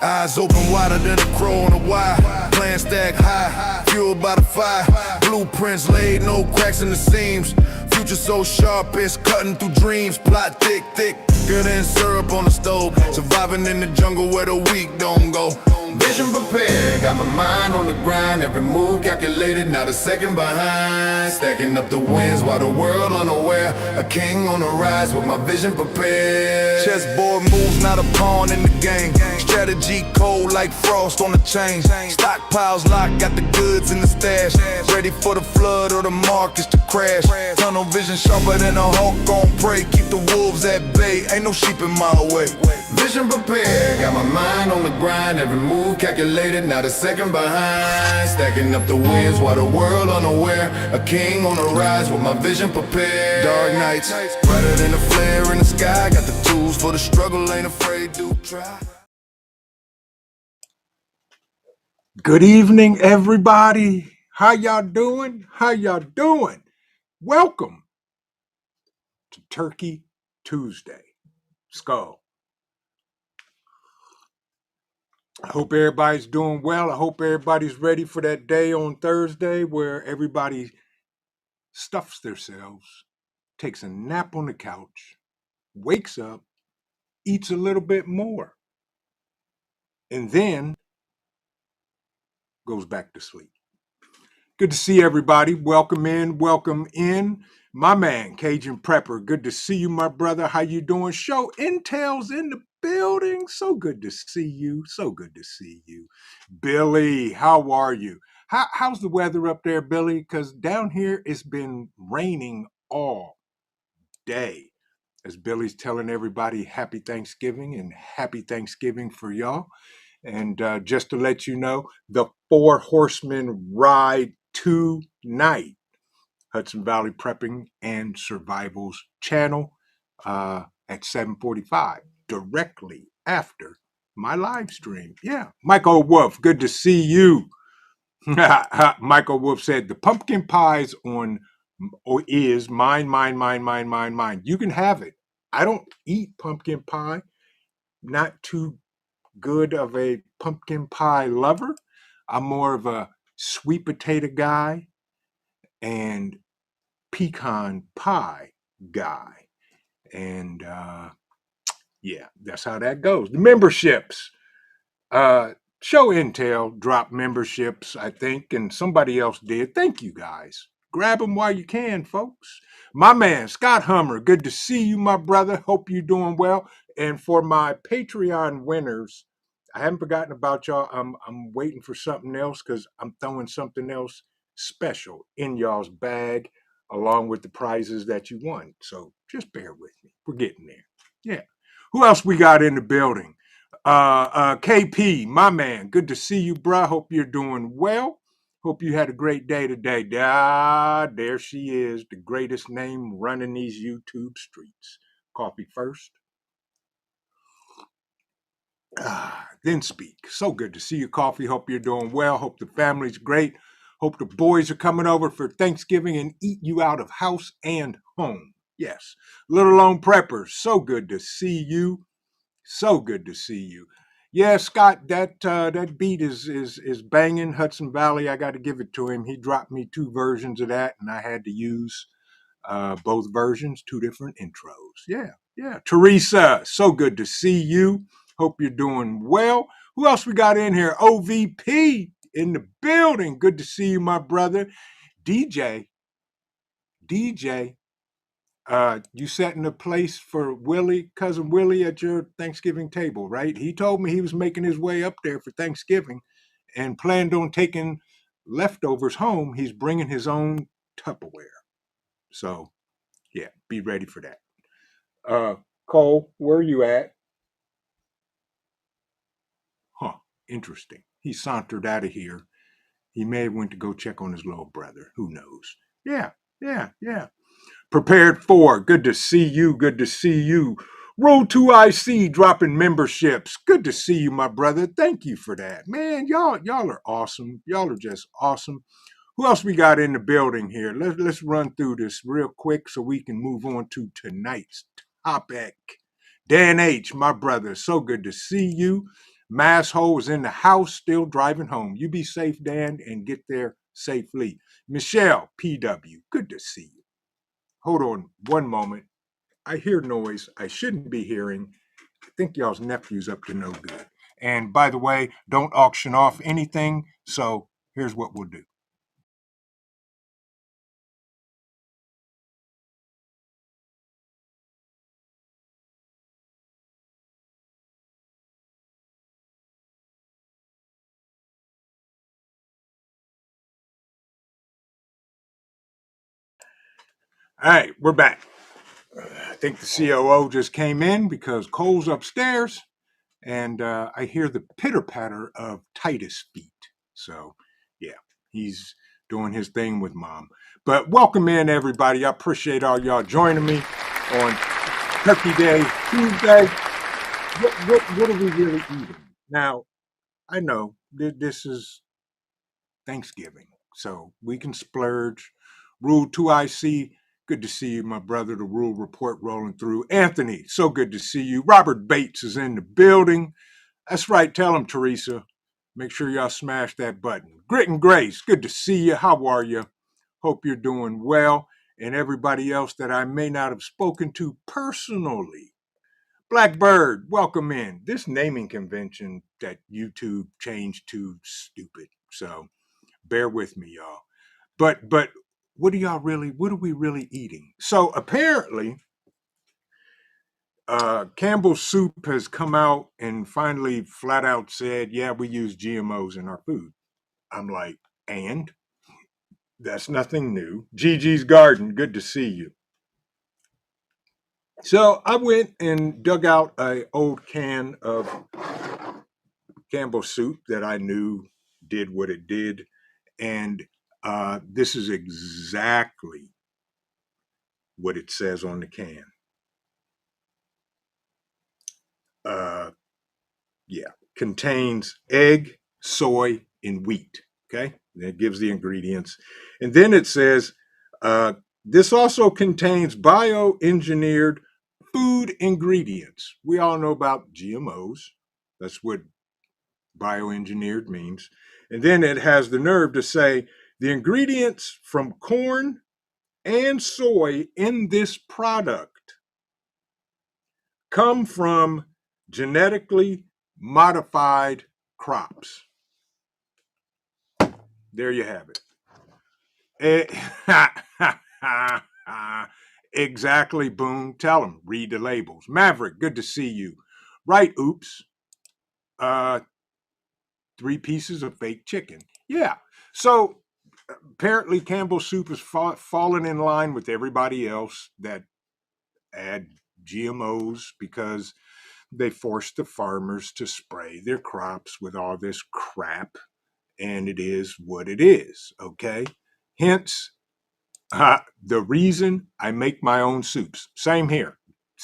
Eyes open wider than a crow on a wire. Plan stack high, fueled by the fire. Blueprints laid, no cracks in the seams. Future so sharp, it's cutting through dreams. Plot thick, thicker than syrup on the stove. Surviving in the jungle where the weak don't go. Vision prepared, got my mind on the grind. Every move calculated, not a second behind. Stacking up the wins while the world unaware. A king on the rise with my vision prepared. Chessboard moves, not a pawn in the game. Strategy cold like frost on the chain. Stockpiles locked, got the goods in the stash. Ready for the flood or the markets to crash. Tunnel vision sharper than a hawk on prey. Keep the wolves at bay, ain't no sheep in my way. Vision prepared, got my mind on the grind. Every move calculated, not a second behind. Stacking up the wins while the world unaware. A king on the rise with my vision prepared. Dark nights, brighter than a flare in the sky. Got the tools for the struggle, ain't afraid to try. Good evening, everybody. How y'all doing? How y'all doing? Welcome to Turkey Tuesday. Skull. I hope everybody's doing well. I hope everybody's ready for that day on Thursday where everybody stuffs themselves, takes a nap on the couch, wakes up, eats a little bit more, and then goes back to sleep. Good to see everybody. Welcome in, welcome in. My man, Cajun Prepper, good to see you, my brother. How you doing? Show Intel's in the building. So good to see you. So good to see you. Billy, how are you? How's the weather up there, Billy? Because down here it's been raining all day. As Billy's telling everybody, happy Thanksgiving and happy Thanksgiving for y'all. And just to let you know, the Four Horsemen ride tonight. Hudson Valley Prepping and Survival's channel at 7:45, directly after my live stream. Yeah, Michael Wolf, good to see you. Michael Wolf said the pumpkin pies is mine. You can have it. I don't eat pumpkin pie. Not too good of a pumpkin pie lover. I'm more of a sweet potato guy and pecan pie guy. And yeah, that's how that goes. The memberships. Show Intel dropped memberships, I think, and somebody else did. Thank you, guys. Grab them while you can, folks. My man, Scott Hummer, good to see you, my brother. Hope you're doing well. And for my Patreon winners, I haven't forgotten about y'all. I'm waiting for something else because I'm throwing something else special in y'all's bag along with the prizes that you won. So just bear with me. We're getting there. Yeah. Who else we got in the building? KP, my man, good to see you, bruh. Hope you're doing well. Hope you had a great day today. There she is, the greatest name running these YouTube streets. Coffee first. Then speak. So good to see you, Coffee. Hope you're doing well. Hope the family's great. Hope the boys are coming over for Thanksgiving and eat you out of house and home. Yes. Little Lone Preppers, so good to see you. So good to see you. Yeah, Scott, that beat is banging. Hudson Valley, I got to give it to him. He dropped me 2 versions of that, and I had to use both versions, 2 different intros. Yeah. Teresa, so good to see you. Hope you're doing well. Who else we got in here? OVP in the building. Good to see you, my brother. DJ, you setting a place for cousin Willie at your Thanksgiving table, right? He told me he was making his way up there for Thanksgiving and planned on taking leftovers home. He's bringing his own Tupperware. So, yeah, be ready for that. Cole, where are you at? Huh, interesting. He sauntered out of here. He may have went to go check on his little brother. Who knows? Yeah. Prepared for. Good to see you. Good to see you. Road to IC dropping memberships. Good to see you, my brother. Thank you for that. Man, y'all are awesome. Y'all are just awesome. Who else we got in the building here? Let's run through this real quick so we can move on to tonight's topic. Dan H., my brother. So good to see you. Masshole is in the house, still driving home. You be safe, Dan, and get there safely. Michelle, PW, good to see you. Hold on one moment. I hear noise I shouldn't be hearing. I think y'all's nephew's up to no good. And by the way, don't auction off anything. So here's what we'll do. All right, we're back. I think the COO just came in because Cole's upstairs, and I hear the pitter patter of Titus' feet. So, yeah, he's doing his thing with mom. But welcome in, everybody. I appreciate all y'all joining me on Turkey Day Tuesday. What are we really eating? Now, I know this is Thanksgiving, so we can splurge. Rule 2IC, good to see you, my brother. The Rule Report rolling through. Anthony, so good to see you. Robert Bates is in the building. That's right, tell him, Teresa. Make sure y'all smash that button. Grit and Grace, good to see you. How are you? Hope you're doing well. And everybody else that I may not have spoken to personally. Blackbird, welcome in. This naming convention that YouTube changed to stupid. So bear with me, y'all. But what are we really eating? So apparently, Campbell's Soup has come out and finally flat out said, yeah, we use GMOs in our food. I'm like, and that's nothing new. Gigi's Garden, good to see you. So I went and dug out an old can of Campbell's Soup that I knew did what it did. And this is exactly what it says on the can. Uh, yeah, contains egg, soy, and wheat. Okay, that gives the ingredients. And then it says this also contains bioengineered food ingredients. We all know about GMOs. That's what bioengineered means. And then it has the nerve to say the ingredients from corn and soy in this product come from genetically modified crops. There you have it. Exactly, Boone. Tell them. Read the labels. Maverick, good to see you. Right, oops. 3 pieces of fake chicken. Yeah. So apparently Campbell's Soup has fallen in line with everybody else that add GMOs because they force the farmers to spray their crops with all this crap, and it is what it is, okay? Hence, the reason I make my own soups. Same here.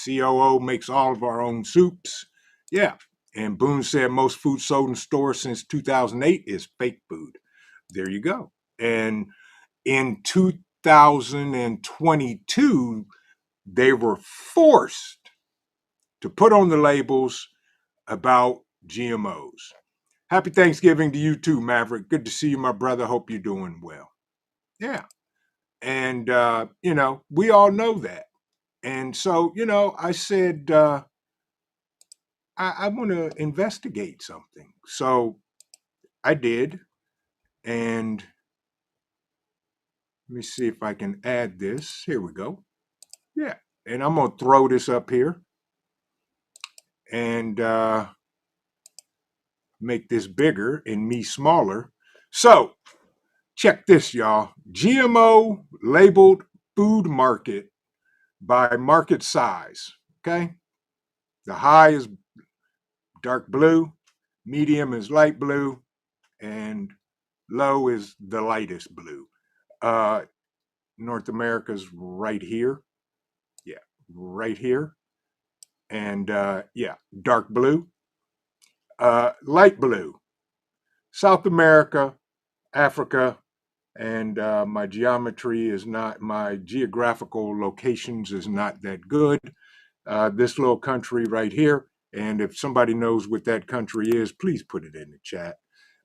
COO makes all of our own soups. Yeah. And Boone said most food sold in stores since 2008 is fake food. There you go. And in 2022, they were forced to put on the labels about GMOs. Happy Thanksgiving to you too, Maverick. Good to see you, my brother. Hope you're doing well. Yeah. And, we all know that. And so, I said, I want to investigate something. So I did. And let me see if I can add this. Here we go. Yeah. And I'm going to throw this up here and make this bigger and me smaller. So check this, y'all. GMO labeled food market by market size. Okay. The high is dark blue, medium is light blue, and low is the lightest blue. North America's right here. Yeah, right here. And dark blue. Light blue. South America, Africa, and my geographical locations is not that good. This little country right here And if somebody knows what that country is, please put it in the chat.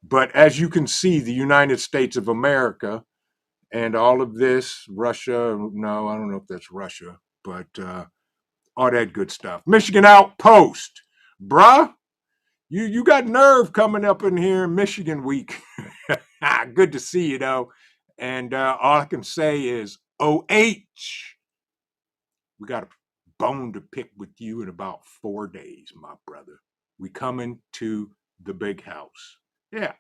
But as you can see, the United States of America and all of this, Russia, no, I don't know if that's Russia, but all that good stuff. Michigan Outpost, bruh, you got nerve coming up in here in Michigan week. Good to see you, though. And all I can say is, OH, we got a bone to pick with you in about 4 days, my brother. We coming to the big house. Yeah,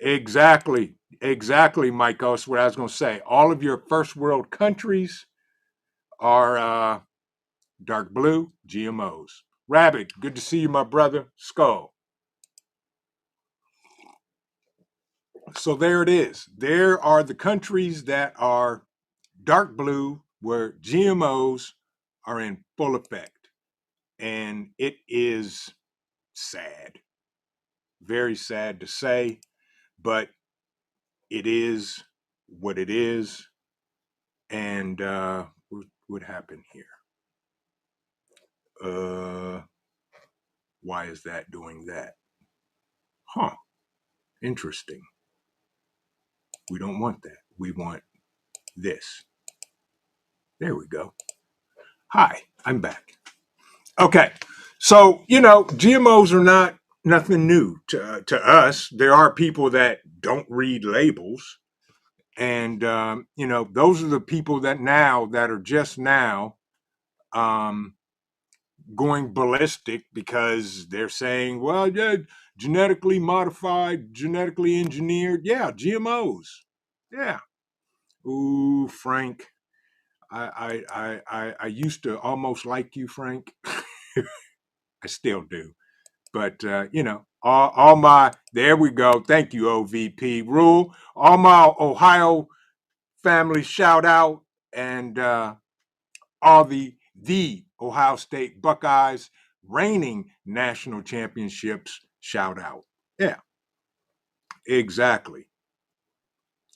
exactly. Exactly, Michael. That's what I was going to say. All of your first world countries are dark blue GMOs. Rabbit, good to see you, my brother. Skull. So there it is. There are the countries that are dark blue where GMOs are in full effect. And it is sad. Very sad to say, but it is what it is. And what happened here? Why is that doing that? Huh. Interesting. We don't want that. We want this. There we go. Hi, I'm back. Okay. So, GMOs are not nothing new to us. There are people that don't read labels. And, those are the people that are just now going ballistic because they're saying, well, yeah, genetically modified, genetically engineered. Yeah, GMOs. Yeah. Ooh, Frank. I used to almost like you, Frank. I still do. But all my there we go. Thank you, OVP Rule. All my Ohio family shout out, and all the Ohio State Buckeyes reigning national championships shout out. Yeah, exactly.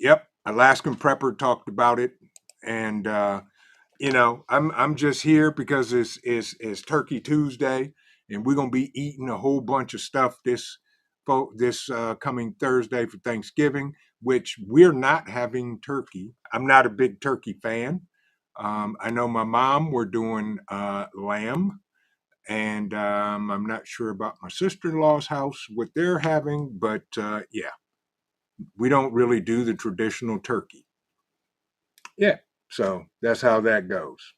Yep. Alaskan Prepper talked about it, and I'm just here because it's Turkey Tuesday, and we're gonna be eating a whole bunch of stuff this coming Thursday for Thanksgiving, which we're not having turkey. I'm not a big turkey fan. I know my mom, we're doing lamb, and I'm not sure about my sister-in-law's house what they're having, but yeah, we don't really do the traditional turkey. Yeah, so that's how that goes.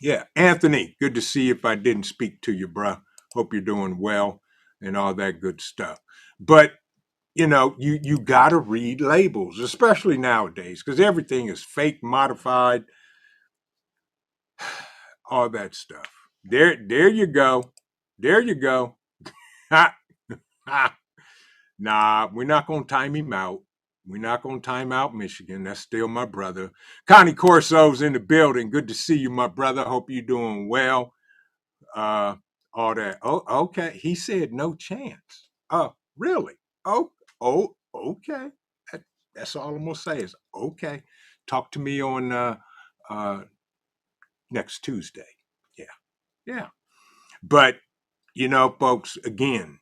Yeah, Anthony, good to see you. If I didn't speak to you, bruh, hope you're doing well and all that good stuff. But you got to read labels, especially nowadays, because everything is fake, modified, all that stuff. There you go. There you go. Ha, ha. Nah, we're not gonna time him out. We're not gonna time out Michigan. That's still my brother. Connie Corso's in the building. Good to see you, my brother. Hope you're doing well. Uh, all that. Oh, okay. He said no chance. Oh, really? Okay. That's all I'm gonna say is okay. Talk to me on uh next Tuesday. Yeah, yeah. But folks, again,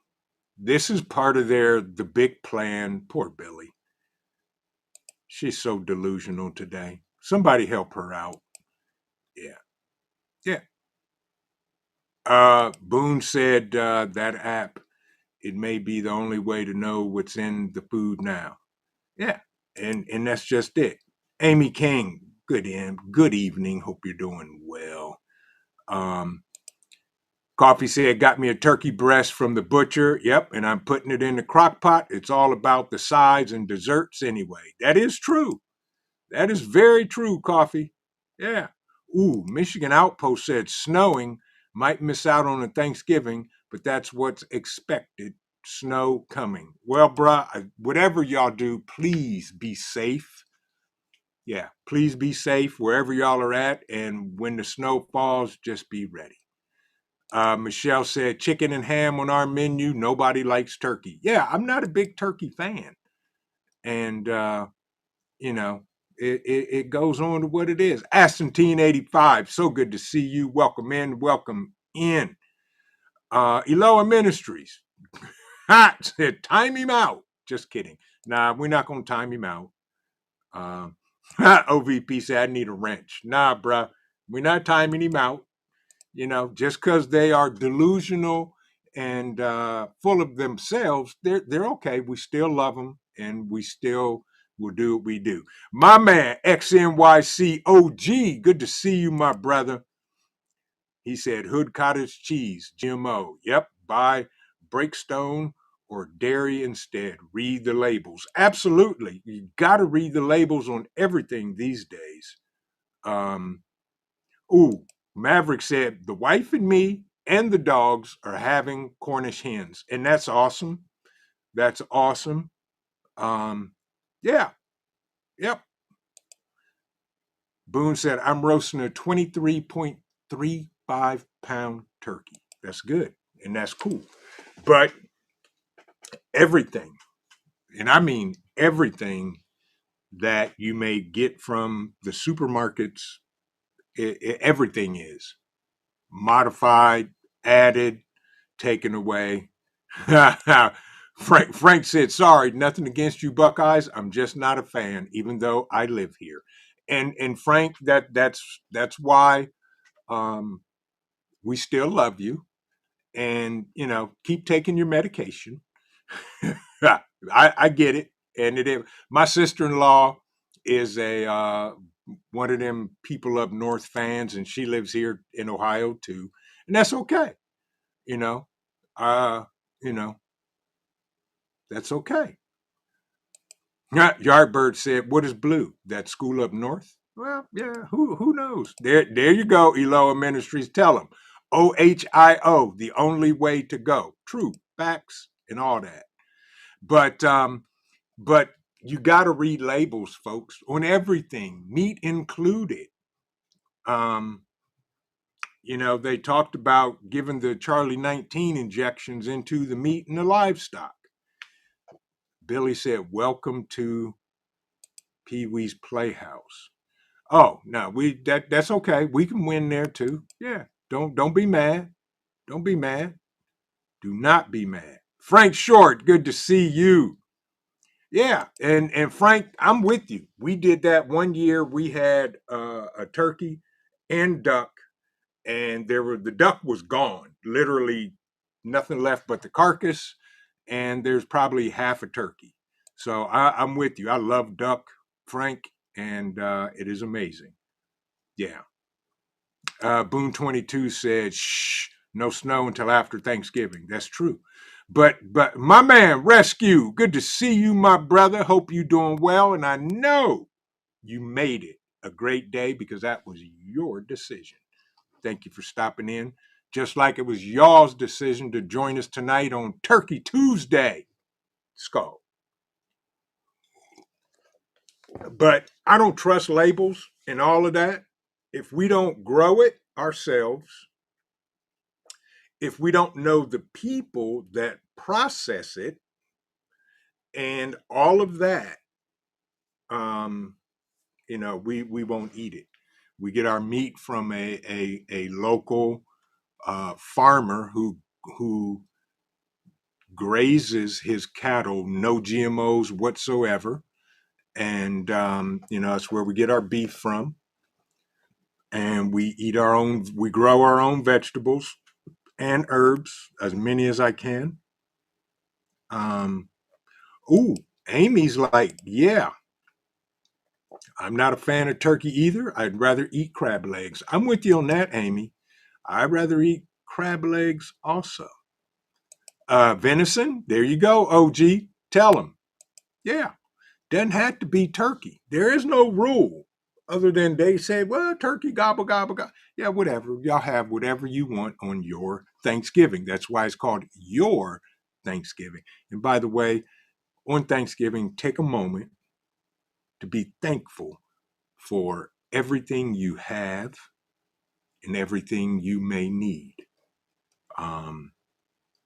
this is part of the big plan. Poor Billy. She's so delusional today. Somebody help her out. Yeah. Yeah. Boone said that app, it may be the only way to know what's in the food now. Yeah. And that's just it. Amy King, good evening. Hope you're doing well. Coffee said, got me a turkey breast from the butcher. Yep, and I'm putting it in the crock pot. It's all about the sides and desserts anyway. That is true. That is very true, Coffee. Yeah. Ooh, Michigan Outpost said snowing. Might miss out on the Thanksgiving, but that's what's expected. Snow coming. Well, bruh, whatever y'all do, please be safe. Yeah, please be safe wherever y'all are at. And when the snow falls, just be ready. Michelle said chicken and ham on our menu. Nobody likes turkey. Yeah, I'm not a big turkey fan. And, you know, it goes on to what it is. Astantine 85, so good to see you. Welcome in, welcome in. Eloa Ministries. Ha! Said, time him out. Just kidding. Nah, we're not going to time him out. OVP said, I need a wrench. Nah, bruh. We're not timing him out. Just because they are delusional and full of themselves, they're okay. We still love them, and we still will do what we do. My man, XNYC OG, good to see you, my brother. He said, Hood Cottage Cheese, GMO. Yep, buy Breakstone or dairy instead. Read the labels. Absolutely. You got to read the labels on everything these days. Maverick said, the wife and me and the dogs are having Cornish hens. And that's awesome. That's awesome. Yeah. Yep. Boone said, I'm roasting a 23.35-pound turkey. That's good. And that's cool. But everything, and I mean everything that you may get from the supermarkets, everything is modified, added, taken away. Frank said, sorry, nothing against you Buckeyes. I'm just not a fan, even though I live here. And Frank, that's why we still love you. And keep taking your medication. I get it. And it is. My sister-in-law is a one of them people up north fans, and she lives here in Ohio too. And that's okay. You know. Uh, you know, that's okay. Yardbird said, what is blue? That school up north? Well, yeah, who knows? There you go, Eloa Ministries. Tell them. OHIO, the only way to go. True, facts, and all that. But you got to read labels, folks, on everything, meat included. They talked about giving the Charlie 19 injections into the meat and the livestock. Billy said, welcome to Pee Wee's Playhouse. Oh, no, that's okay. We can win there too. Yeah. Don't be mad. Don't be mad. Do not be mad. Frank Short, good to see you. Yeah, and Frank, I'm with you. We did that one year. We had a turkey and duck, and the duck was gone. Literally nothing left but the carcass, and there's probably half a turkey. So I'm with you. I love duck, Frank, and it is amazing. Yeah. Boone 22 said, "Shh, no snow until after Thanksgiving." That's true. But my man, Rescue, good to see you, my brother. Hope you doing well, and I know you made it a great day because that was your decision. Thank you for stopping in. Just like it was y'all's decision to join us tonight on Turkey Tuesday. Skull. But I don't trust labels and all of that. If we don't grow it ourselves, if we don't know the people that process it and all of that, we won't eat it. We get our meat from a local farmer who grazes his cattle, no GMOs whatsoever, and that's where we get our beef from. And we eat our own. We grow our own vegetables and herbs, as many as I can. Amy's like, yeah, I'm not a fan of turkey either. I'd rather eat crab legs. I'm with you on that, Amy. I'd rather eat crab legs also. Venison, there you go, OG. Tell them. Yeah, doesn't have to be turkey. There is no rule other than they say, well, turkey, gobble, gobble, gobble. Yeah, whatever. Y'all have whatever you want on your Thanksgiving. That's why it's called your Thanksgiving. And by the way, on Thanksgiving, take a moment to be thankful for everything you have and everything you may need.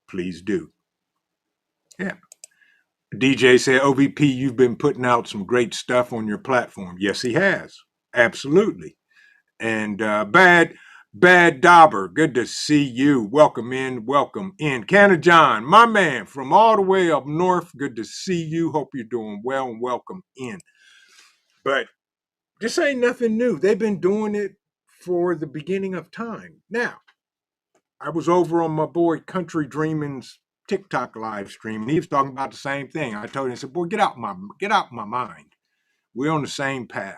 Please do. Yeah. DJ said, OVP, you've been putting out some great stuff on your platform. Yes, he has. Absolutely. And Bad Dauber, good to see you. Welcome in, welcome in. Canna John, my man from all the way up north, good to see you. Hope you're doing well and welcome in. But this ain't nothing new. They've been doing it for the beginning of time. Now, I was over on my boy Country Dreaming's TikTok live stream, and he was talking about the same thing. I told him, I said, boy, get out my mind. We're on the same path.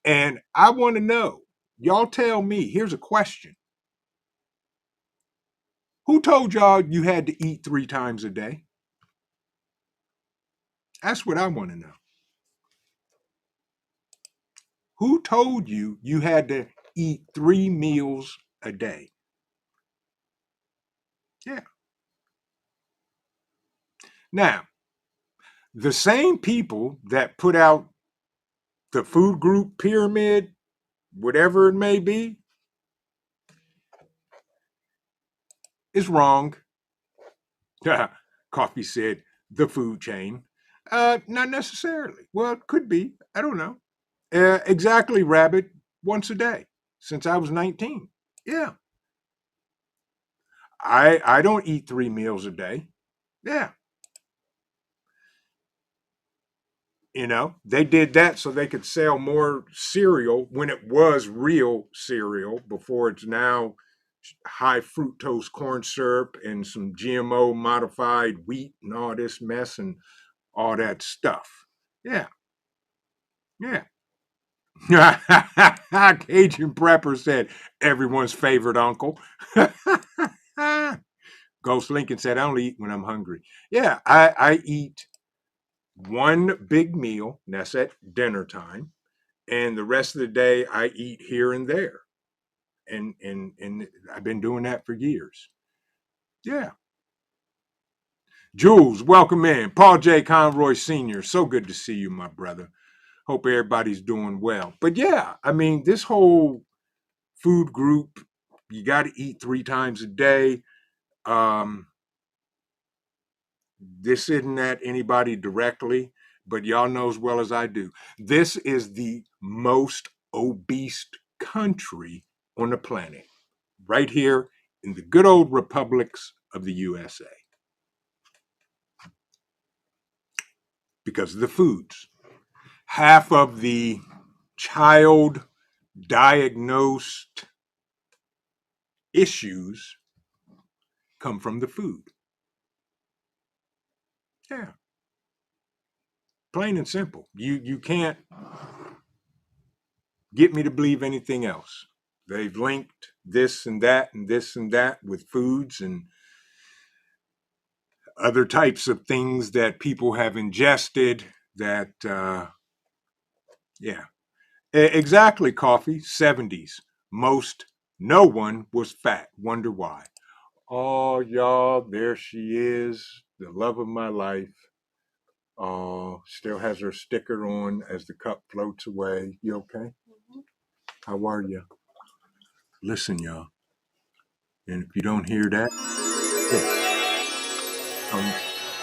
And I want to know, y'all tell me, here's a question. Who told y'all you had to eat 3 times a day? That's what I want to know. Who told you you had to eat 3 meals a day? Yeah. Now, the same people that put out the food group pyramid, whatever it may be, is wrong. Coffee said the food chain. Not necessarily. Well, it could be. I don't know. Exactly, Rabbit. Once a day since I was 19. Yeah. I don't eat 3 meals a day. Yeah. They did that so they could sell more cereal when it was real cereal before it's now high fructose corn syrup and some GMO modified wheat and all this mess and all that stuff. Yeah. Yeah. Cajun Prepper said everyone's favorite uncle. Ghost Lincoln said I only eat when I'm hungry. Yeah, I eat one big meal, and that's at dinner time, and the rest of the day I eat here and there. And I've been doing that for years. Yeah. Jules, welcome in. Paul J. Conroy Sr., so good to see you, my brother. Hope everybody's doing well. But yeah, I mean, this whole food group, you got to eat 3 times a day. This isn't at anybody directly, but y'all know as well as I do. This is the most obese country on the planet, right here in the good old republics of the USA. Because of the foods. Half of the child diagnosed issues come from the food. Yeah. Plain and simple. You can't get me to believe anything else. They've linked this and that and this and that with foods and other types of things that people have ingested that, yeah. Exactly, Coffee. 70s. No one was fat. Wonder why. Oh, y'all, there she is, the love of my life. Oh, still has her sticker on as the cup floats away. You okay? Mm-hmm. How are you? Listen, y'all. And if you don't hear that,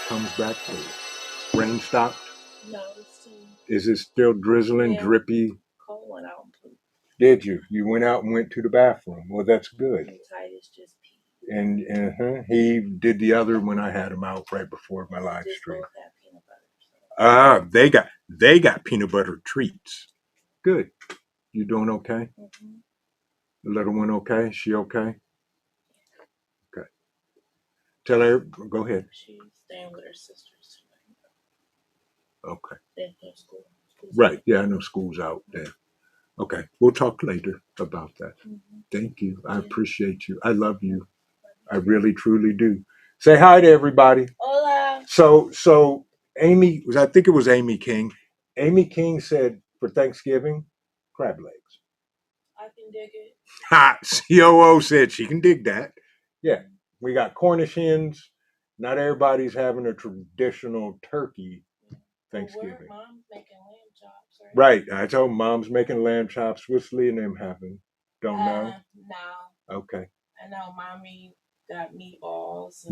comes back through. Rain stopped? No, it's still. Is it still drizzling, drippy? Cold went out. Did you? You went out and went to the bathroom. Well, that's good. And Titus just peed. And he did the other when I had him out right before my live stream. They got peanut butter treats. Good. You doing okay? Mm-hmm. The little one okay? She okay? Okay. Tell her. Go ahead. She's staying with her sisters tonight. Okay. They have school. Right. Yeah, I know school's out there. Okay. We'll talk later about that. Mm-hmm. Thank you. I appreciate you. I love you. I really, truly do. Say hi to everybody. Hola. So Amy, I think it was Amy King. Amy King said for Thanksgiving, crab legs. I can dig it. Ha! COO said she can dig that. Yeah. We got Cornish hens. Not everybody's having a traditional turkey Thanksgiving. Well, Mom's making lamb chops, right? I told Mom's making lamb chops. What's Lee and them having? Don't know? No. Okay. I know Mommy got meatballs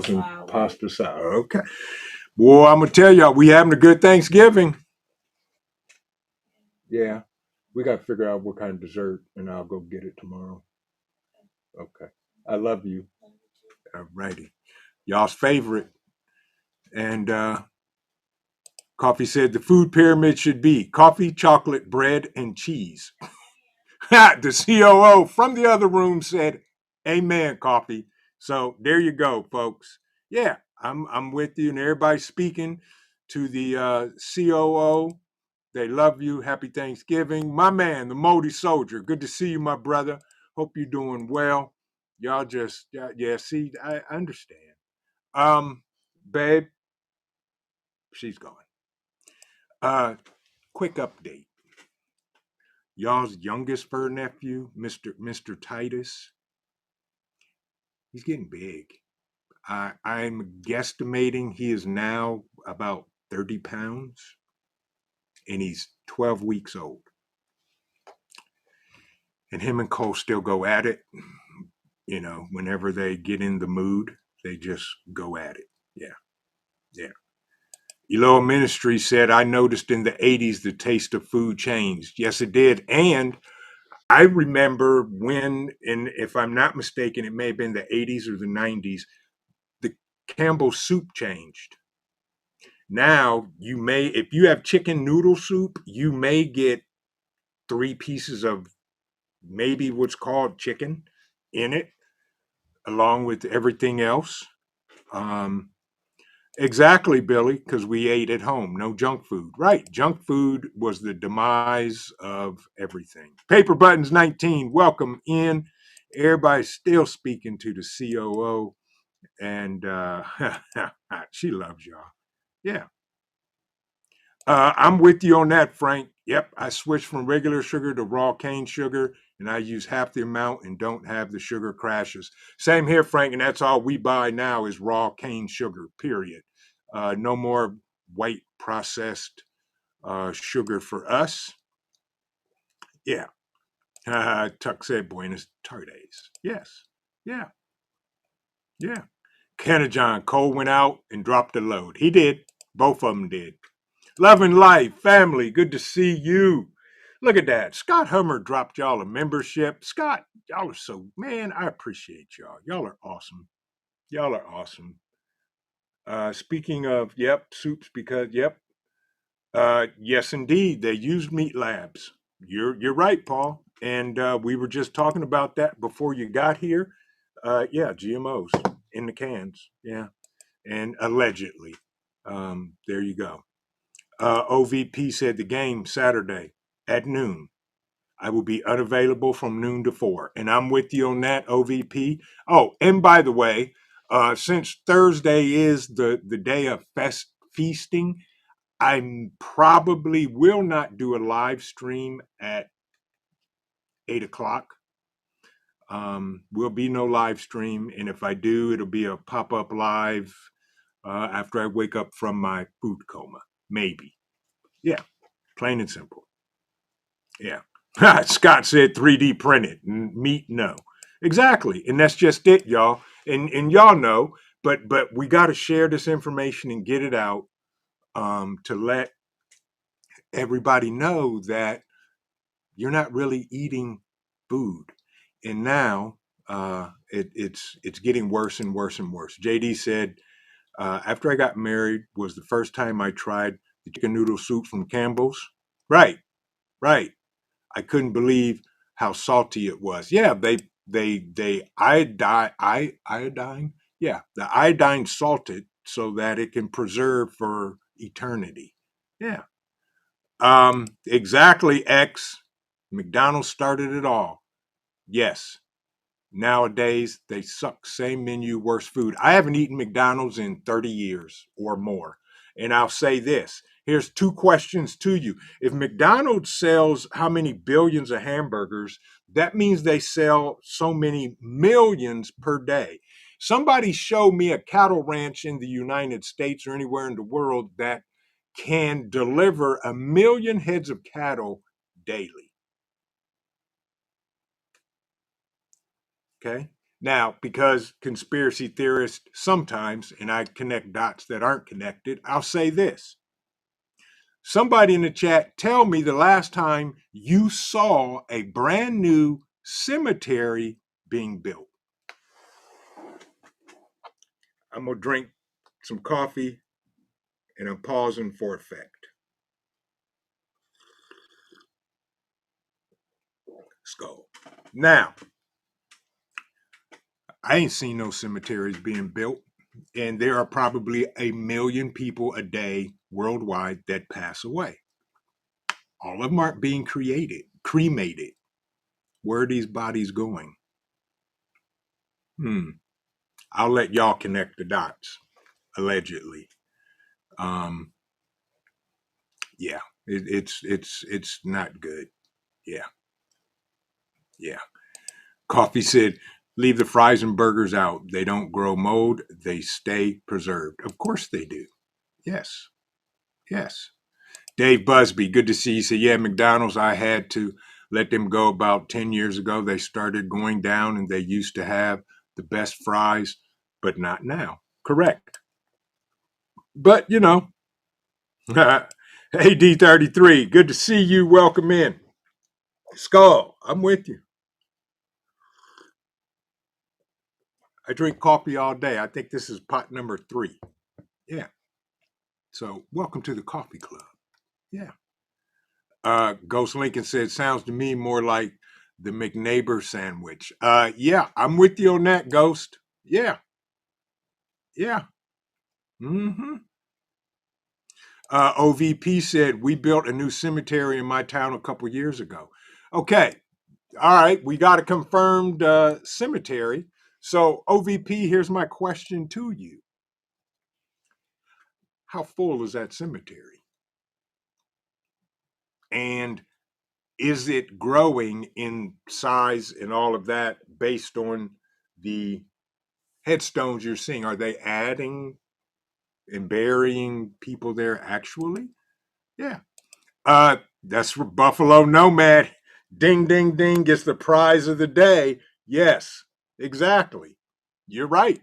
and pasta salad. Okay. Boy, I'm going to tell y'all, we having a good Thanksgiving. Yeah. We got to figure out what kind of dessert, and I'll go get it tomorrow. Okay. I love you. All righty. Y'all's favorite. And Coffee said the food pyramid should be coffee, chocolate, bread, and cheese. The COO from the other room said, "Amen, Coffee." So there you go, folks. Yeah, I'm with you, and everybody's speaking to the COO. They love you. Happy Thanksgiving, my man, the Modi Soldier. Good to see you, my brother. Hope you're doing well. Y'all just yeah. See, I understand. Babe, she's gone. Quick update. Y'all's youngest fur nephew, Mr. Titus, he's getting big. I'm guesstimating he is now about 30 pounds and he's 12 weeks old. And him and Cole still go at it. You know, whenever they get in the mood, they just go at it. Yeah, yeah. Eloah Ministry said, I noticed in the 80s the taste of food changed. Yes, it did. And I remember when, and if I'm not mistaken, it may have been the 80s or the 90s, the Campbell soup changed. Now, you may, if you have chicken noodle soup, you may get 3 pieces of maybe what's called chicken in it, along with everything else. Um, exactly, Billy, because we ate at home, no junk food. Right, junk food was the demise of everything. Paper Buttons 19, welcome in. Everybody's still speaking to the COO, and she loves y'all. Yeah. I'm with you on that, Frank. Yep, I switched from regular sugar to raw cane sugar, and I use half the amount and don't have the sugar crashes. Same here, Frank, and that's all we buy now is raw cane sugar, period. No more white processed sugar for us. Yeah. Tuck said Buenos Tardes. Yes. Yeah. Yeah. Kenna John Cole went out and dropped a load. He did. Both of them did. Love and life, family, good to see you. Look at that. Scott Hummer dropped y'all a membership. Scott, y'all are so, man, I appreciate y'all. Y'all are awesome. Y'all are awesome. Speaking of, yep, soups, because, yep, yes, indeed, they use meat labs. You're right, Paul. And we were just talking about that before you got here. Yeah, GMOs in the cans. Yeah. And allegedly. There you go. OVP said the game Saturday at noon. I will be unavailable from noon to 4. And I'm with you on that, OVP. Oh, and by the way, since Thursday is the day of feasting, I probably will not do a live stream at 8 o'clock. Will be no live stream. And if I do, it'll be a pop up live after I wake up from my food coma. Maybe. Yeah, plain and simple. Yeah. Scott said 3D printed. Meat, no. Exactly. And that's just it, y'all. And y'all know, but we got to share this information and get it out to let everybody know that you're not really eating food. And now it's getting worse and worse and worse. JD said, after I got married was the first time I tried the chicken noodle soup from Campbell's. Right, right. I couldn't believe how salty it was. Yeah, they iodine. Yeah, the iodine salted so that it can preserve for eternity. Yeah. Exactly, X. McDonald's started it all. Yes. Nowadays, they suck. Same menu, worse food. I haven't eaten McDonald's in 30 years or more. And I'll say this. Here's 2 questions to you. If McDonald's sells how many billions of hamburgers, that means they sell so many millions per day. Somebody show me a cattle ranch in the United States or anywhere in the world that can deliver 1 million heads of cattle daily. Okay. Now, because conspiracy theorists sometimes, and I connect dots that aren't connected, I'll say this. Somebody in the chat, tell me the last time you saw a brand new cemetery being built. I'm going to drink some coffee and I'm pausing for effect. Skull. Now, I ain't seen no cemeteries being built, and there are probably 1 million people a day worldwide that pass away. All of them aren't being cremated. Where are these bodies going? I'll let y'all connect the dots. Allegedly, yeah, it's not good. Yeah, yeah. Coffee said, leave the fries and burgers out. They don't grow mold. They stay preserved. Of course they do. Yes, yes. Dave Busby, good to see you. He said, yeah, McDonald's, I had to let them go about 10 years ago. They started going down and they used to have the best fries, but not now. Correct. But, you know, hey, D33, good to see you. Welcome in. Skull, I'm with you. I drink coffee all day. I think this is pot number 3. Yeah. So, welcome to the coffee club. Yeah. Ghost Lincoln said, sounds to me more like the McNeighbor sandwich. Yeah, I'm with you on that, Ghost. Yeah. Yeah. Mm-hmm. OVP said, we built a new cemetery in my town a couple years ago. Okay. All right. We got a confirmed cemetery. So, OVP, here's my question to you. How full is that cemetery? And is it growing in size and all of that based on the headstones you're seeing? Are they adding and burying people there actually? Yeah. That's where Buffalo Nomad, ding ding ding, gets the prize of the day. Yes, exactly. You're right.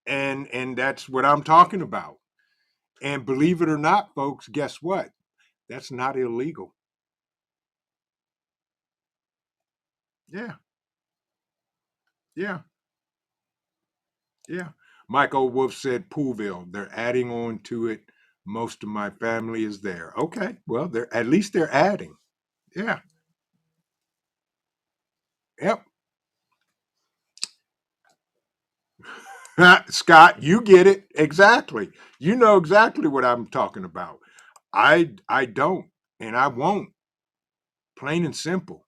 And that's what I'm talking about. And believe it or not, folks, guess what? That's not illegal. Yeah. Yeah. Yeah. Michael Wolf said Poolville. They're adding on to it. Most of my family is there. Okay. Well, they're at least they're adding. Yeah. Yep. Scott, you get it. Exactly. You know exactly what I'm talking about. I don't and I won't. Plain and simple.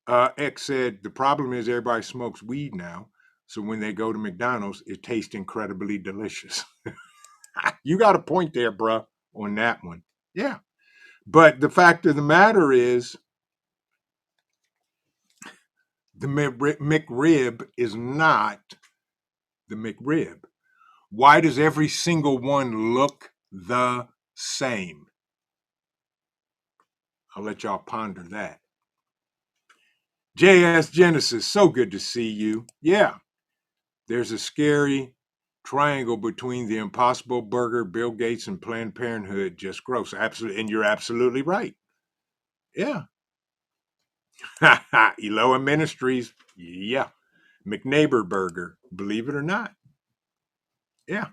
X said the problem is everybody smokes weed now. So when they go to McDonald's, it tastes incredibly delicious. You got a point there, bruh, on that one. Yeah. But the fact of the matter is, the McRib is not the McRib. Why does every single one look the same? I'll let y'all ponder that. JS Genesis, so good to see you. Yeah, there's a scary triangle between the Impossible Burger, Bill Gates, and Planned Parenthood. Just gross. Absolutely. And you're absolutely right. Yeah. Eloa Ministries. Yeah. McNeighbor Burger. Believe it or not. Yeah.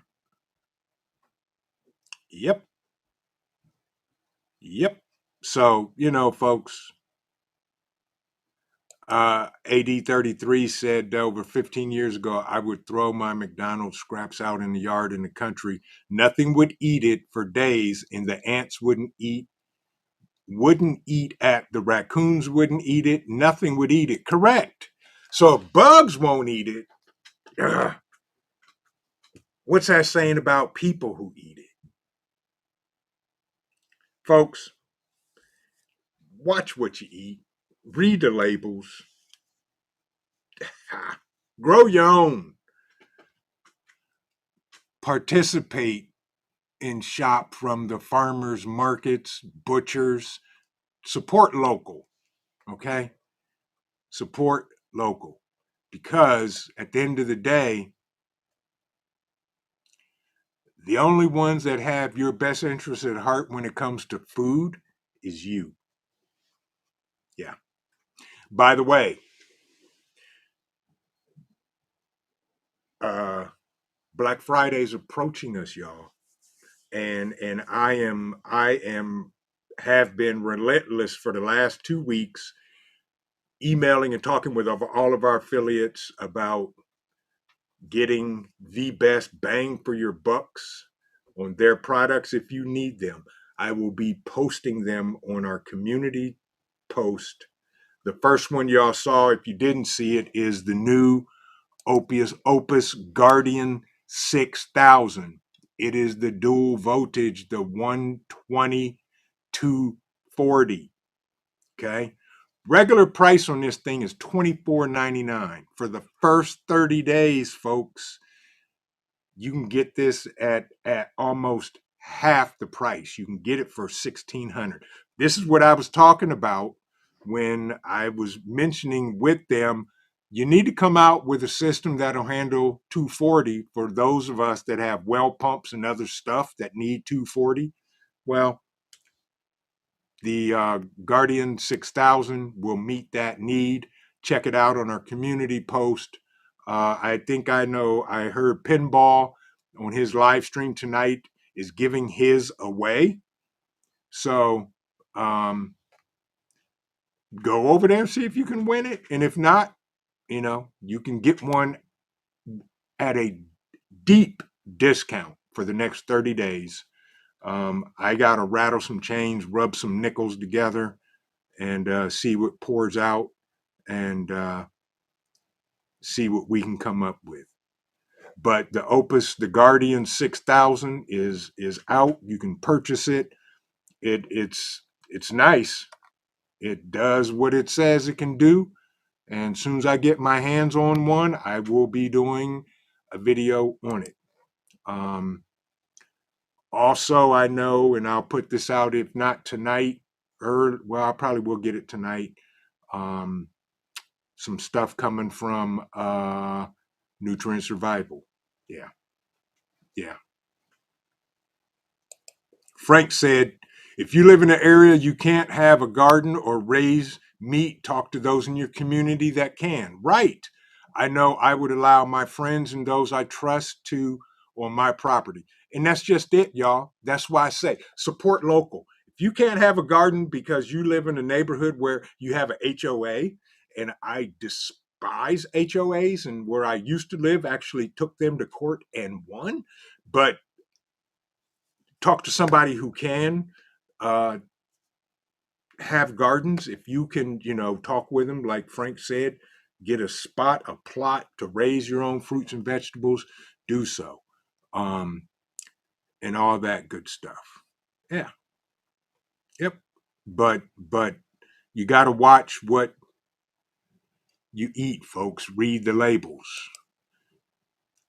Yep. Yep. So, you know, folks, AD33 said over 15 years ago, I would throw my McDonald's scraps out in the yard in the country. Nothing would eat it for days, and the ants wouldn't eat at the raccoons wouldn't eat it. Nothing would eat it. Correct. So if bugs won't eat it, what's that saying about people who eat it? Folks, watch what you eat. Read the labels. Grow your own. Participate and shop from the farmers markets, butchers. Support local. Okay? Support local. Because at the end of the day, the only ones that have your best interest at heart when it comes to food is you. Yeah. By the way, Black Friday is approaching us, y'all, and I am have been relentless for the last 2 weeks, emailing and talking with all of our affiliates about getting the best bang for your bucks on their products if you need them. I will be posting them on our community post. The first one y'all saw, if you didn't see it, is the new Opus Guardian 6000. It is the dual voltage, the 120 240. Okay. Regular price on this thing is $24.99. For the first 30 days, folks, you can get this at almost half the price. You can get it for $1,600. This is what I was talking about when I was mentioning with them. You need to come out with a system that'll handle 240 for those of us that have well pumps and other stuff that need 240. Well, the Guardian 6000 will meet that need. Check it out on our community post. I think I heard Pinball on his live stream tonight is giving his away. So go over there and see if you can win it. And if not, you can get one at a deep discount for the next 30 days. I got to rattle some chains, rub some nickels together, and see what pours out, and see what we can come up with. But the Guardian 6000 is out. You can purchase it. It's nice. It does what it says it can do. And as soon as I get my hands on one, I will be doing a video on it. Also, I know, and I'll put this out if not tonight, I probably will get it tonight. Some stuff coming from Nutrient Survival. Yeah. Frank said, if you live in an area you can't have a garden or raise meat, talk to those in your community that can. Right. I know I would allow my friends and those I trust to on my property. And that's just it, y'all. That's why I say support local. If you can't have a garden because you live in a neighborhood where you have an HOA, and I despise HOAs, and where I used to live actually took them to court and won, but talk to somebody who can have gardens. If you can, talk with them, like Frank said, get a spot, a plot to raise your own fruits and vegetables, do so. And all that good stuff. Yeah. Yep. But you got to watch what you eat, folks. Read the labels.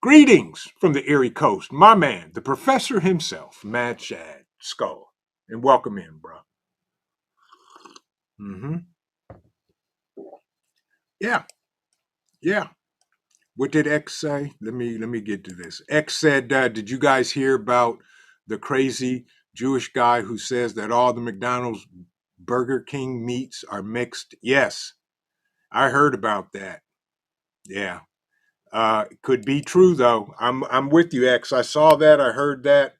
Greetings from the Erie Coast, my man, the professor himself, Mad Shad Skull. And welcome in, bro. Mm-hmm. Yeah. What did X say? Let me get to this. X said, "Did you guys hear about the crazy Jewish guy who says that all the McDonald's, Burger King meats are mixed?" Yes, I heard about that. Yeah, could be true though. I'm with you, X. I saw that. I heard that,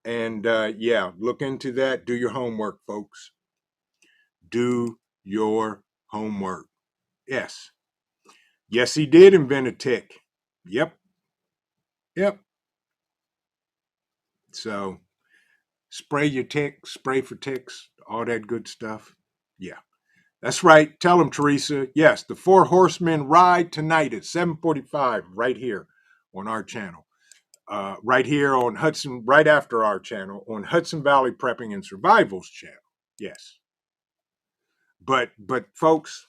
and yeah, look into that. Do your homework, folks. Do your homework. Yes. Yes, he did invent a tick. Yep. So spray your ticks, spray for ticks, all that good stuff. Yeah. That's right. Tell them, Teresa. Yes, the Four Horsemen ride tonight at 7:45 right here on our channel. Right here on Hudson, right after our channel on Hudson Valley Prepping and Survival's channel. Yes. But folks,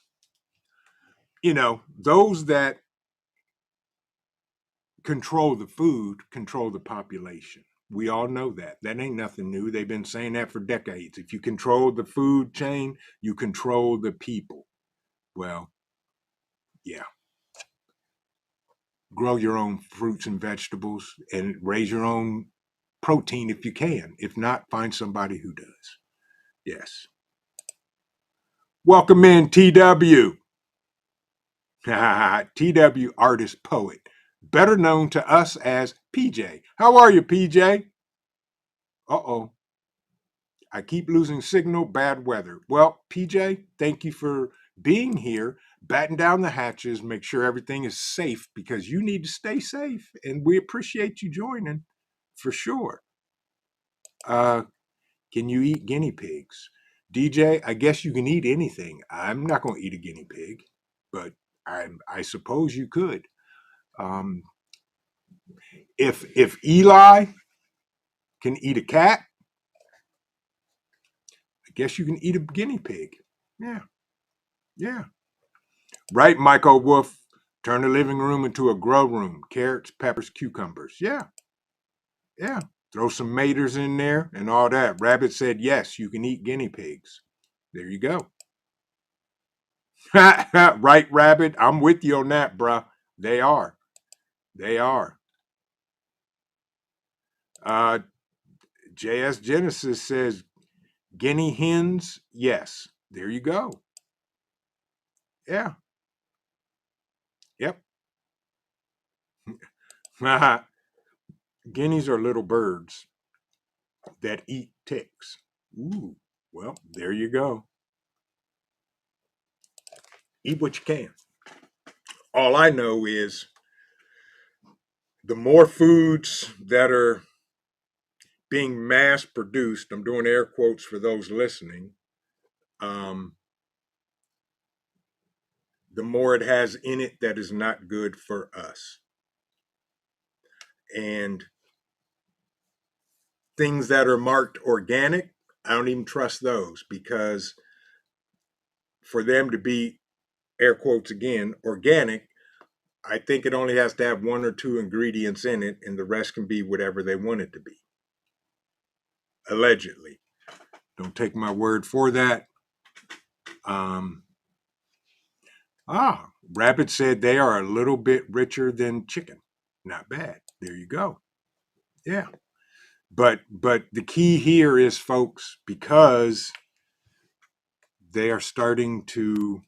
those that control the food control the population. We all know that. That ain't nothing new. They've been saying that for decades. If you control the food chain, you control the people. Well, yeah. Grow your own fruits and vegetables and raise your own protein if you can. If not, find somebody who does. Yes. Welcome in, TW. TW, artist, poet, better known to us as PJ. How are you, PJ? Uh-oh. I keep losing signal, bad weather. Well, PJ, thank you for being here. Batten down the hatches, make sure everything is safe because you need to stay safe. And we appreciate you joining for sure. Can you eat guinea pigs? DJ, I guess you can eat anything. I'm not going to eat a guinea pig, but I suppose you could. Um, if Eli can eat a cat, I guess you can eat a guinea pig. Yeah, yeah. Right, Michael Wolf. Turn the living room into a grow room. Carrots, peppers, cucumbers. Yeah, yeah. Throw some maters in there and all that. Rabbit said, yes, you can eat guinea pigs. There you go. Right, Rabbit. I'm with you on that, bruh. They are. They are. Uh, JS Genesis says, guinea hens. Yes. There you go. Yeah. Yep. Guineas are little birds that eat ticks. Ooh. Well, there you go. Eat what you can. All I know is the more foods that are being mass produced, I'm doing air quotes for those listening, um, the more it has in it that is not good for us. And things that are marked organic, I don't even trust those because for them to be, air quotes again, organic, I think it only has to have one or two ingredients in it, and the rest can be whatever they want it to be. Allegedly. Don't take my word for that. Rabbit said they are a little bit richer than chicken. Not bad. There you go. Yeah. But the key here is, folks, because they are starting to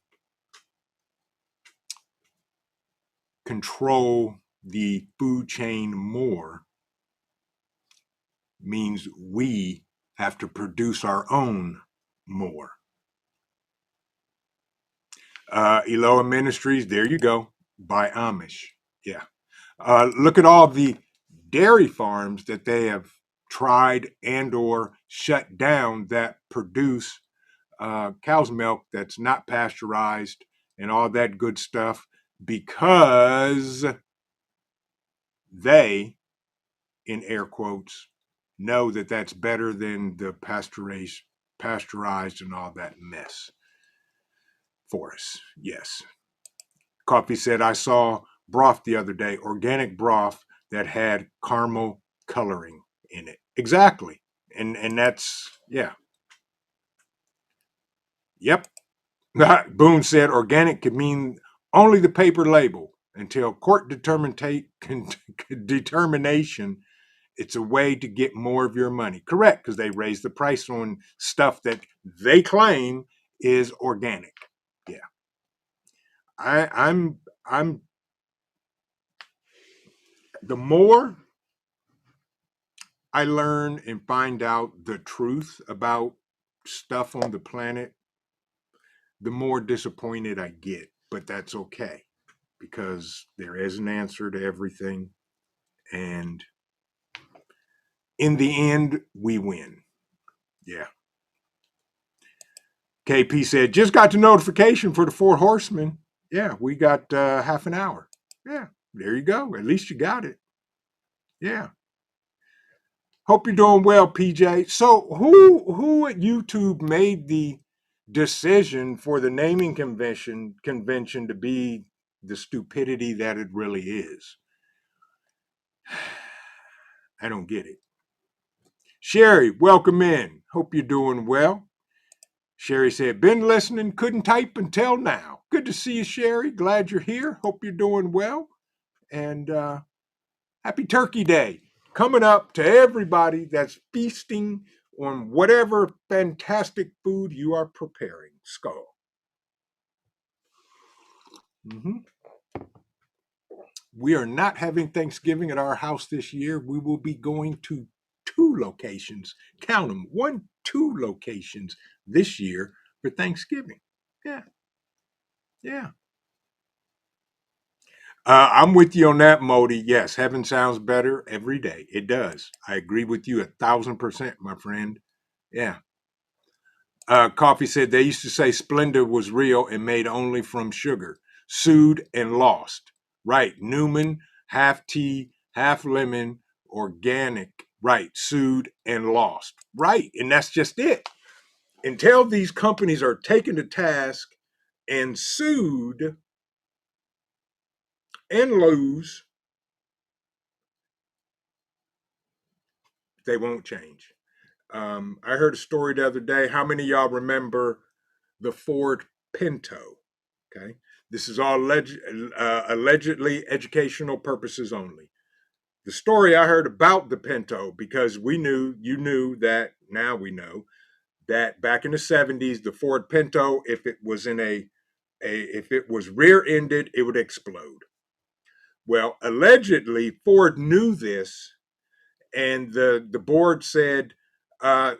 control the food chain more, means we have to produce our own more. Eloah Ministries, there you go, by Amish. Yeah. Look at all the dairy farms that they have tried and or shut down that produce cow's milk that's not pasteurized and all that good stuff because they, in air quotes, know that that's better than the pasteurized and all that mess for us. Yes. Coffee said, I saw broth the other day, organic broth that had caramel coloring in it. Exactly. And that's, yeah. Yep. Boone said organic could mean only the paper label until court determination. It's a way to get more of your money. Correct, because they raise the price on stuff that they claim is organic. Yeah. I'm the more I learn and find out the truth about stuff on the planet, the more disappointed I get. But that's okay because there is an answer to everything. And in the end, we win. Yeah. KP said, just got the notification for the Four Horsemen. Yeah, we got half an hour. Yeah, there you go. At least you got it. Yeah. Hope you're doing well, PJ. So who at YouTube made the decision for the naming convention to be the stupidity that it really is? I don't get it. Sherry, welcome in. Hope you're doing well. Sherry said, been listening, couldn't type until now. Good to see you, Sherry. Glad you're here. Hope you're doing well. And happy Turkey Day. Coming up to everybody that's feasting on whatever fantastic food you are preparing. Skull. Mm-hmm. We are not having Thanksgiving at our house this year. We will be going to two locations. Count them, one, two locations this year for Thanksgiving. Yeah, yeah. I'm with you on that, Modi. Yes, heaven sounds better every day. It does. I agree with you 1,000%, my friend. Yeah. Coffee said they used to say Splendor was real and made only from sugar. Sued and lost. Right. Newman, half tea, half lemon, organic. Right. Sued and lost. Right. And that's just it. Until these companies are taken to task and sued and lose, they won't change. I heard a story the other day. How many of y'all remember the Ford Pinto? Okay. This is all allegedly educational purposes only. The story I heard about the Pinto, because you knew that, now we know that back in the 70s, the Ford Pinto, if it was in if it was rear ended, it would explode. Well, allegedly, Ford knew this, and the board said,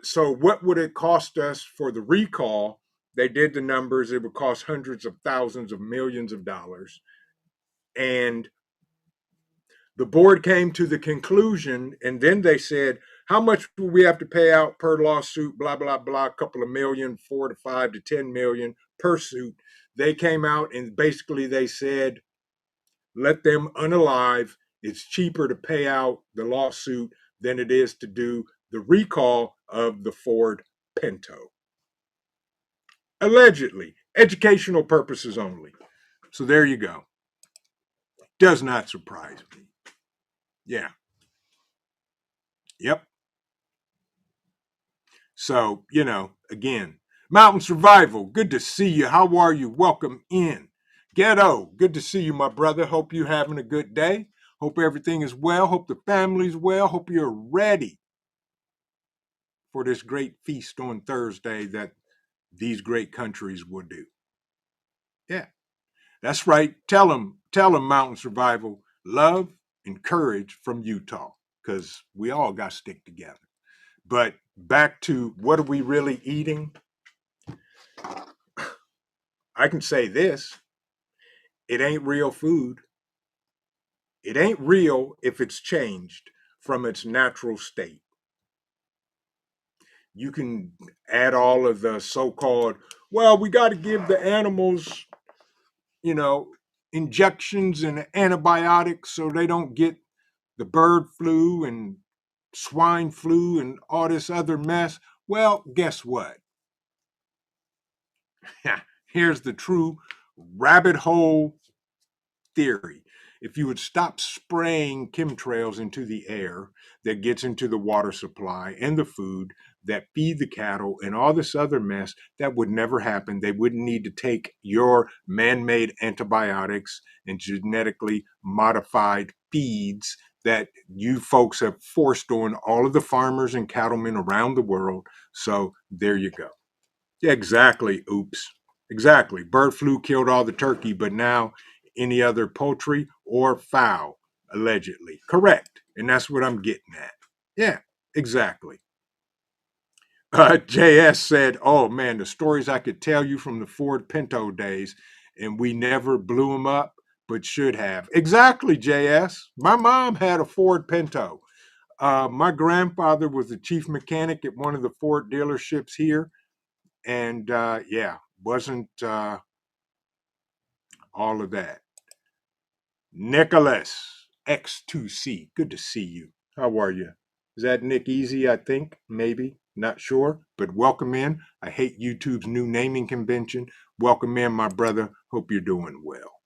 so what would it cost us for the recall? They did the numbers. It would cost hundreds of thousands of millions of dollars. And the board came to the conclusion, and then they said, how much will we have to pay out per lawsuit? Blah, blah, blah, a couple of million, 4 to 5 to 10 million per suit. They came out and basically they said, let them unalive. It's cheaper to pay out the lawsuit than it is to do the recall of the Ford Pinto. Allegedly, educational purposes only. So there you go. Does not surprise me. Yeah. Yep. So, again, Mountain Survival, good to see you. How are you? Welcome in. Ghetto, good to see you, my brother. Hope you're having a good day. Hope everything is well. Hope the family's well. Hope you're ready for this great feast on Thursday that these great countries will do. Yeah, that's right. Tell them, Mountain Survival, love and courage from Utah, because we all got to stick together. But back to what are we really eating? I can say this: it ain't real food. It ain't real if it's changed from its natural state. You can add all of the so-called, well, we got to give the animals, you know, injections and antibiotics so they don't get the bird flu and swine flu and all this other mess. Well, guess what? Here's the true rabbit hole theory. If you would stop spraying chemtrails into the air that gets into the water supply and the food that feed the cattle and all this other mess, that would never happen. They wouldn't need to take your man made antibiotics and genetically modified feeds that you folks have forced on all of the farmers and cattlemen around the world. So there you go. Yeah, exactly. Oops. Exactly. Bird flu killed all the turkey, but now any other poultry or fowl, allegedly. Correct. And that's what I'm getting at. Yeah, exactly. JS said, oh man, the stories I could tell you from the Ford Pinto days, and we never blew them up, but should have. Exactly, JS. My mom had a Ford Pinto. My grandfather was the chief mechanic at one of the Ford dealerships here. And yeah, wasn't all of that. Nicholas X2C, good to see you. How are you? Is that Nick Easy? I think maybe, not sure, but welcome in. I hate YouTube's new naming convention. Welcome in, my brother. Hope you're doing well.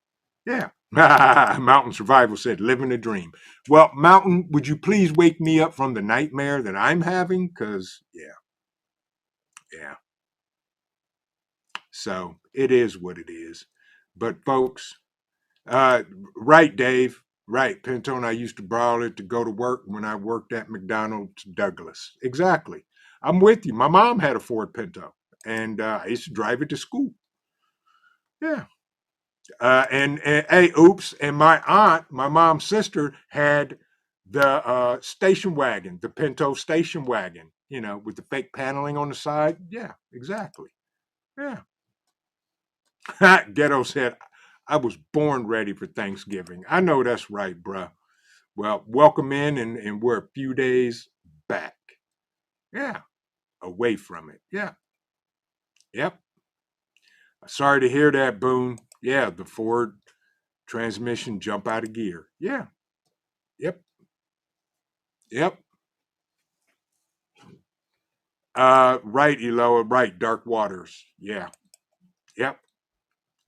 Yeah. Mountain Survival said, living a dream. Well, Mountain, would you please wake me up from the nightmare that I'm having? Because, yeah. So it is what it is. But folks, uh, right, Dave, right. Pinto and I used to borrow it to go to work when I worked at McDonald's Douglas. Exactly. I'm with you. My mom had a Ford Pinto, and I used to drive it to school. Yeah. And hey, oops, and my aunt, my mom's sister, had the station wagon, the Pinto station wagon, with the fake paneling on the side. Yeah, exactly. Yeah. Ghetto said, I was born ready for Thanksgiving. I know that's right, bruh. Well, welcome in, and we're a few days back. Yeah, away from it. Yeah, yep. Sorry to hear that, Boone. Yeah, the Ford transmission jump out of gear. Yeah, yep, yep. Right, Eloa, right, Dark Waters. Yeah, yep.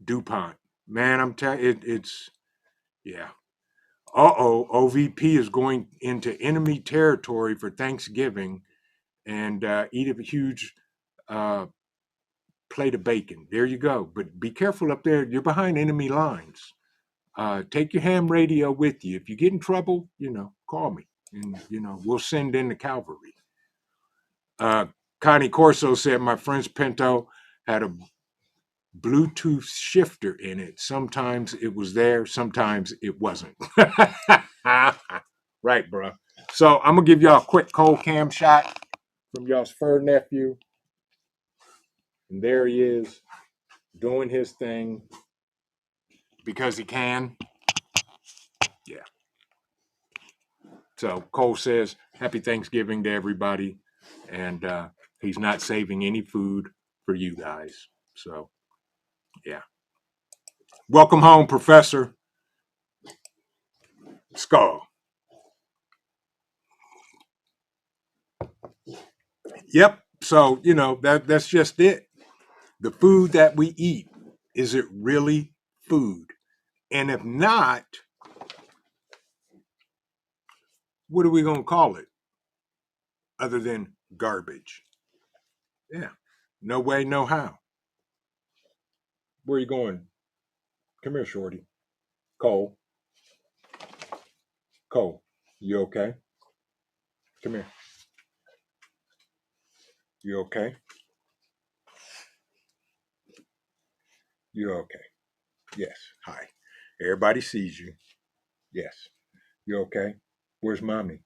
DuPont. Man, I'm telling it's yeah. OVP is going into enemy territory for Thanksgiving and eat a huge uh, plate of bacon. There you go. But be careful up there. You're behind enemy lines. Take your ham radio with you. If you get in trouble, call me, and we'll send in the cavalry. Uh, Connie Corso said my friend's Pinto had a Bluetooth shifter in it. Sometimes it was there, sometimes it wasn't. Right, bro. So I'm gonna give y'all a quick cold cam shot from y'all's fur nephew, and there he is doing his thing because he can. Yeah. So Cole says, "Happy Thanksgiving to everybody," and he's not saving any food for you guys. So yeah. Welcome home, Professor Skull. Yep. So that's just it. The food that we eat, is it really food? And if not, what are we gonna call it other than garbage? Yeah. No way, no how. Where are you going? Come here, Shorty. Cole. Cole. You okay? Come here. You okay? You okay? Yes. Hi. Everybody sees you. Yes. You okay? Where's mommy?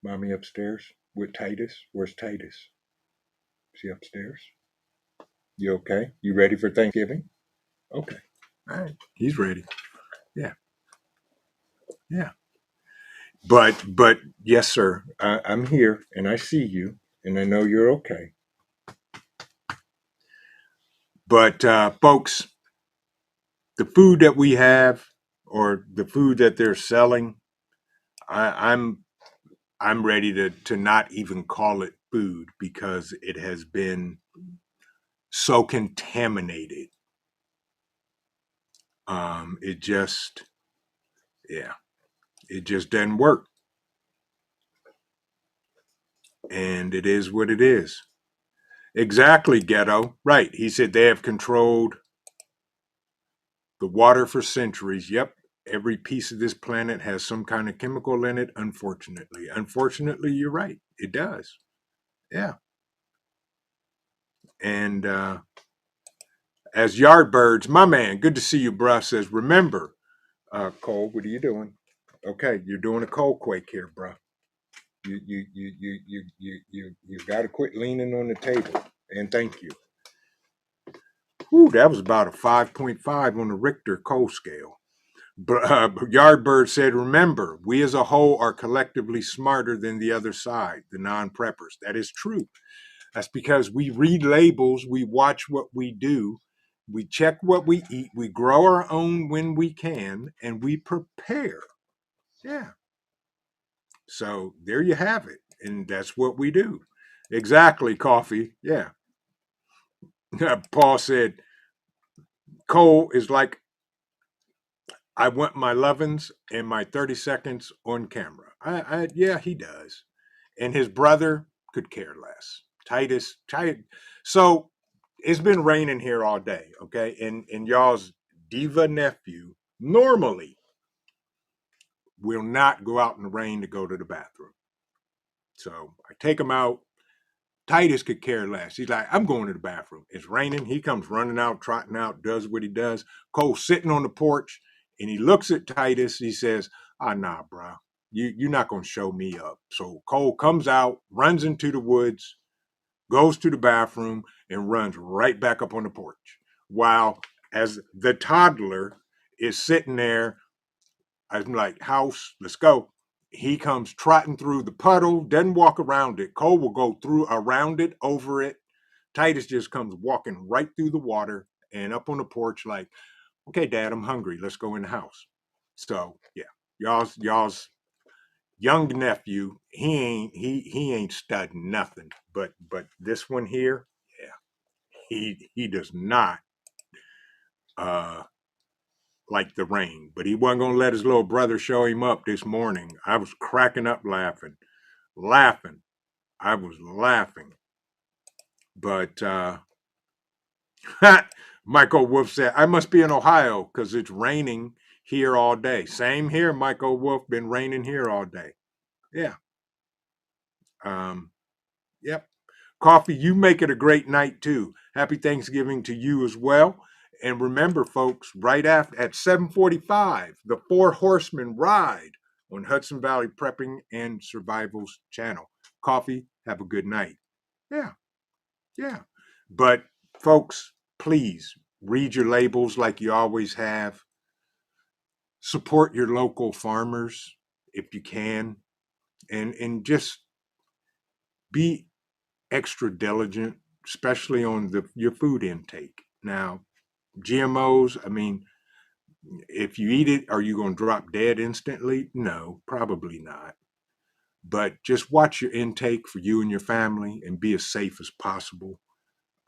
Mommy upstairs with Titus? Where's Titus? Is he upstairs? You okay? You ready for Thanksgiving? Okay. All right. He's ready. Yeah. Yeah. But yes, sir. I'm here and I see you and I know you're okay. But folks, the food that we have or the food that they're selling, I'm ready to not even call it food because it has been so contaminated. It just yeah, it just doesn't work. And it is what it is. Exactly, Ghetto. Right. He said they have controlled the water for centuries. Yep. Every piece of this planet has some kind of chemical in it, unfortunately. Unfortunately, you're right. It does. Yeah. And as Yardbirds, my man, good to see you, bruh, says, remember, Cole, what are you doing? Okay, you're doing a cold quake here, bruh. You got to quit leaning on the table. And thank you. Whew, that was about a 5.5 on the Richter cold scale. Yardbird said, remember, we as a whole are collectively smarter than the other side, the non-preppers. That is true. That's because we read labels, we watch what we do, we check what we eat, we grow our own when we can, and we prepare. Yeah. So there you have it. And that's what we do. Exactly, coffee. Yeah. Paul said, Cole is like, I want my lovin's and my 30 seconds on camera. Yeah, he does. And his brother could care less. Titus. So it's been raining here all day, okay? And y'all's diva nephew normally will not go out in the rain to go to the bathroom. So I take him out. Titus could care less. He's like, I'm going to the bathroom. It's raining. He comes running out, trotting out, does what he does. Cole's sitting on the porch, and he looks at Titus. He says, nah, bro. You're not going to show me up. So Cole comes out, runs into the woods, goes to the bathroom, and runs right back up on the porch. While as the toddler is sitting there, I'm like, house, let's go. He comes trotting through the puddle, doesn't walk around it. Cole will go through around it, over it. Titus just comes walking right through the water and up on the porch like, okay, Dad, I'm hungry. Let's go in the house. So yeah, y'all's young nephew, he ain't studying nothing. But this one here, yeah, he does not like the rain. But he wasn't gonna let his little brother show him up this morning. I was cracking up laughing. I was laughing. But Michael Wolf said, I must be in Ohio because it's raining here all day. Same here, Michael Wolf, been raining here all day. Yeah. Yep. Coffee, you make it a great night too. Happy Thanksgiving to you as well. And remember, folks, right after at 7:45, the Four Horsemen ride on Hudson Valley Prepping and Survival's channel. Coffee, have a good night. Yeah. Yeah. But folks, please read your labels like you always have. Support your local farmers if you can, and just be extra diligent, especially on your food intake. Now, GMOs, I mean, if you eat it, are you going to drop dead instantly? No, probably not. But just watch your intake for you and your family and be as safe as possible.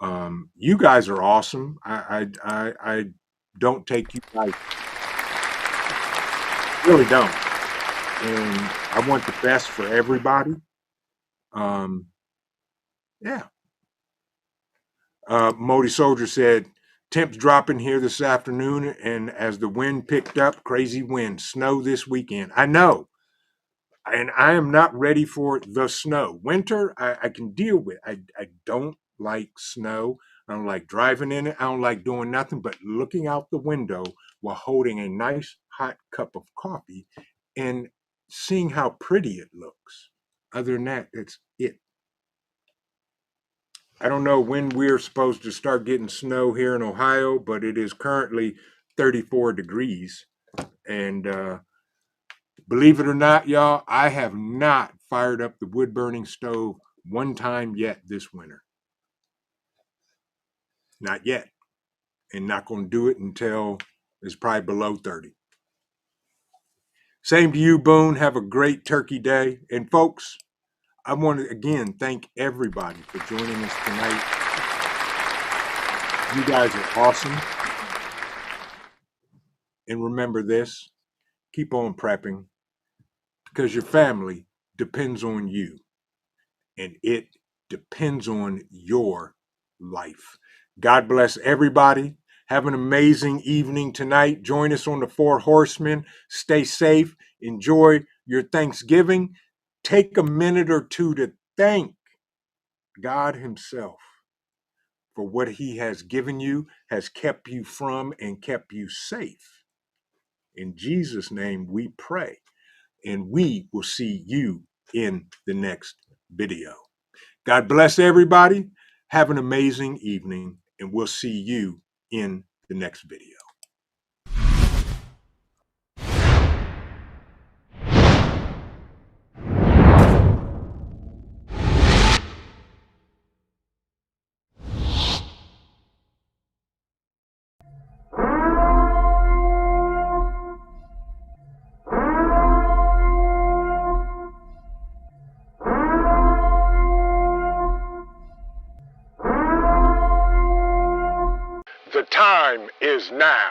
You guys are awesome. I don't take you guys, really don't. And I want the best for everybody. Um, yeah. Modi Soldier said, temps dropping here this afternoon, and as the wind picked up, crazy wind, snow this weekend. I know, and I am not ready for the snow. Winter, I can deal with. I don't like snow. I don't like driving in it. I don't like doing nothing but looking out the window while holding a nice hot cup of coffee and seeing how pretty it looks. Other than that, that's it. I don't know when we're supposed to start getting snow here in Ohio, but it is currently 34 degrees. And believe it or not, y'all, I have not fired up the wood burning stove one time yet this winter. Not yet. And not going to do it until it's probably below 30. Same to you, Boone. Have a great turkey day. And folks, I want to again thank everybody for joining us tonight. You guys are awesome. And remember this, keep on prepping because your family depends on you and it depends on your life. God bless everybody. Have an amazing evening tonight. Join us on the Four Horsemen. Stay safe. Enjoy your Thanksgiving. Take a minute or two to thank God Himself for what He has given you, has kept you from, and kept you safe. In Jesus' name we pray, and we will see you in the next video. God bless everybody. Have an amazing evening, and we'll see you in the next video. The time is now.